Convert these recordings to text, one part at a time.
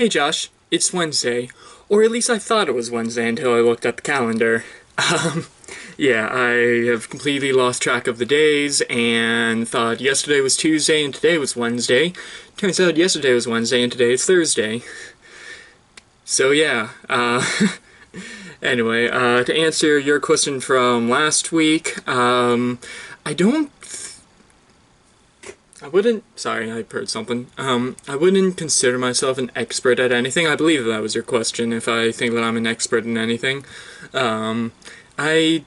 Hey Josh, it's Wednesday. Or at least I thought it was Wednesday until I looked at the calendar. Yeah, I have completely lost track of the days and thought yesterday was Tuesday and today was Wednesday. Turns out yesterday was Wednesday and today is Thursday. So yeah, anyway, to answer your question from last week, I don't I wouldn't, sorry, I heard something. I wouldn't consider myself an expert at anything. I believe that was your question, if I think that I'm an expert in anything. I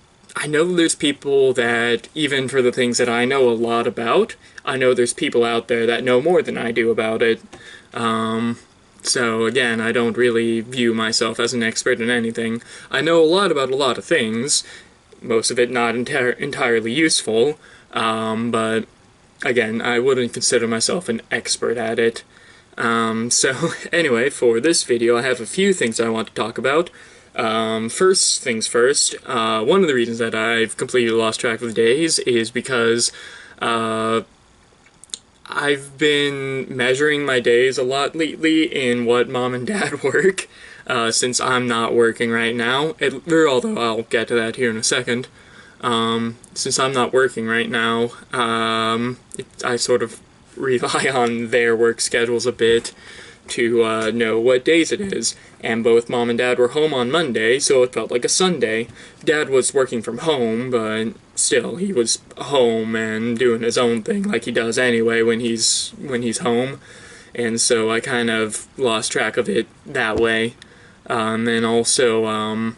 know there's people that, even for the things that I know a lot about, I know there's people out there that know more than I do about it. So again, I don't really view myself as an expert in anything. I know a lot about a lot of things, most of it not entirely useful, but again, I wouldn't consider myself an expert at it. So anyway, for this video, I have a few things I want to talk about. First things first, one of the reasons that I've completely lost track of the days is because I've been measuring my days a lot lately in what mom and dad work, since I'm not working right now, although I'll get to that here in a second. Since I'm not working right now, I sort of rely on their work schedules a bit to know what days it is. And both mom and dad were home on Monday, so it felt like a Sunday. Dad was working from home, but still, he was home and doing his own thing like he does anyway when he's home. And so I kind of lost track of it that way. And also,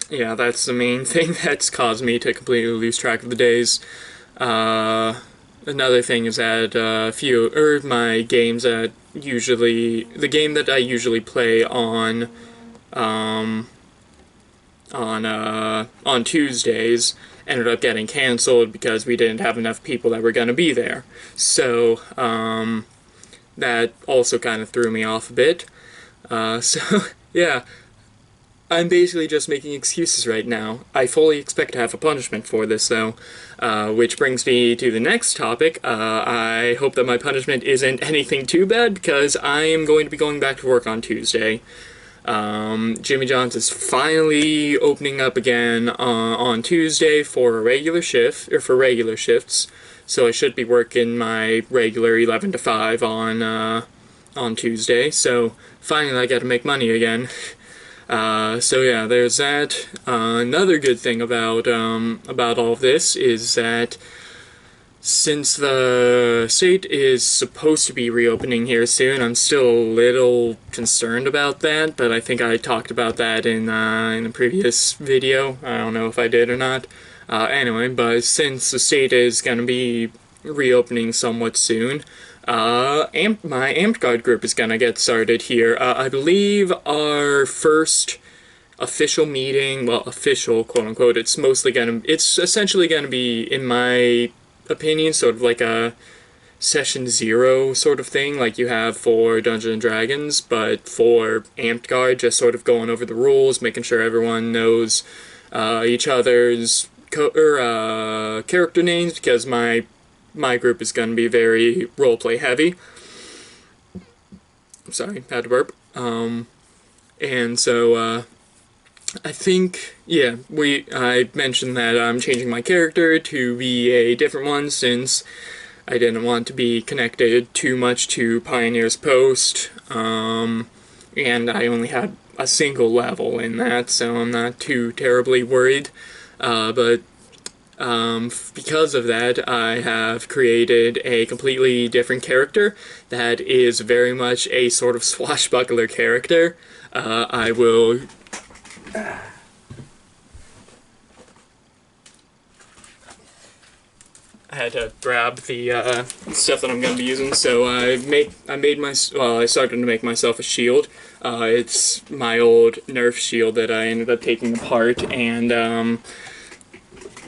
yeah, that's the main thing that's caused me to completely lose track of the days. Another thing is that my games that the game that I usually play on Tuesdays ended up getting canceled because we didn't have enough people that were going to be there. So, that also kind of threw me off a bit. So, yeah. I'm basically just making excuses right now. I fully expect to have a punishment for this, though. Which brings me to the next topic. I hope that my punishment isn't anything too bad, because I am going to be going back to work on Tuesday. Jimmy John's is finally opening up again on Tuesday for a regular shift, or for regular shifts. So I should be working my regular 11 to 5 on Tuesday. So finally I get to make money again. So yeah, there's that. Another good thing about all of this is that since the state is supposed to be reopening here soon, I'm still a little concerned about that, but I think I talked about that in a previous video. I don't know if I did or not. Anyway, but since the state is going to be reopening somewhat soon, my Amped Guard group is gonna get started here. I believe our first official meeting, well, official, quote-unquote, it's essentially gonna be, in my opinion, sort of like a Session 0 sort of thing, like you have for Dungeons & Dragons, but for Amped Guard, just sort of going over the rules, making sure everyone knows each other's character names, because my group is going to be very roleplay heavy. Sorry, had to burp. And so, I think, yeah, I mentioned that I'm changing my character to be a different one since I didn't want to be connected too much to Pioneer's Post, and I only had a single level in that, so I'm not too terribly worried, but because of that, I have created a completely different character that is very much a sort of swashbuckler character. I will... I had to grab the stuff that I'm going to be using, so I started to make myself a shield. It's my old Nerf shield that I ended up taking apart and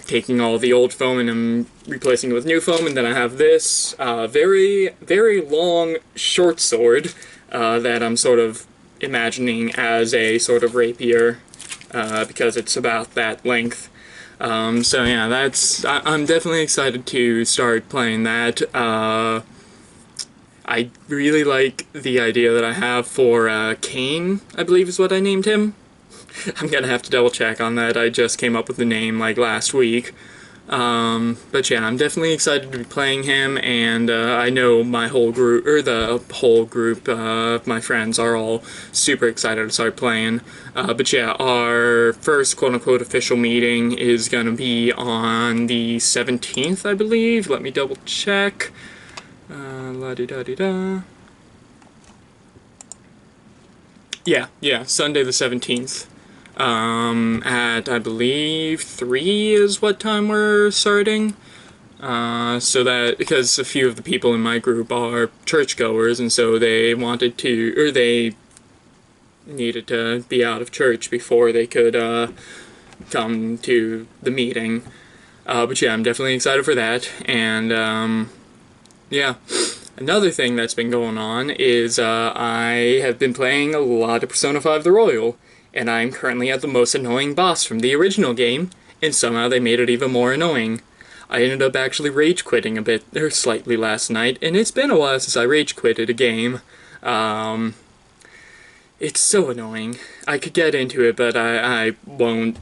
taking all the old foam and replacing it with new foam, and then I have this very, very long short sword that I'm sort of imagining as a sort of rapier because it's about that length. So yeah, I'm definitely excited to start playing that. I really like the idea that I have for Kane, I believe is what I named him. I'm gonna have to double check on that. I just came up with the name like last week. But yeah, I'm definitely excited to be playing him, and I know my whole group, or the whole group of my friends are all super excited to start playing. But yeah, our first quote-unquote official meeting is gonna be on the 17th, I believe. Let me double check. La-di-da-di-da. Yeah, Sunday the 17th. At, I believe, 3 is what time we're starting. So that, because a few of the people in my group are churchgoers, and so they wanted to, or they needed to be out of church before they could, come to the meeting. But yeah, I'm definitely excited for that, and, yeah. Another thing that's been going on is, I have been playing a lot of Persona 5 The Royal, and I'm currently at the most annoying boss from the original game, and somehow they made it even more annoying. I ended up actually rage quitting a bit, or slightly last night, and it's been a while since I rage quitted a game. It's so annoying. I could get into it, but I won't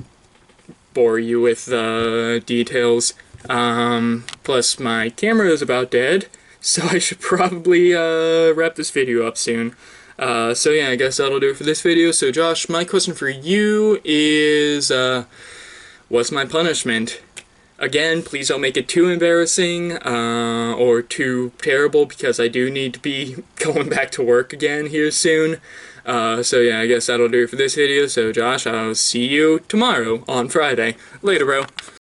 bore you with the details. Plus my camera is about dead, so I should probably wrap this video up soon. So yeah, I guess that'll do it for this video. So Josh, my question for you is, what's my punishment? Again, please don't make it too embarrassing, or too terrible, because I do need to be going back to work again here soon. So yeah, I guess that'll do it for this video. So Josh, I'll see you tomorrow on Friday. Later, bro.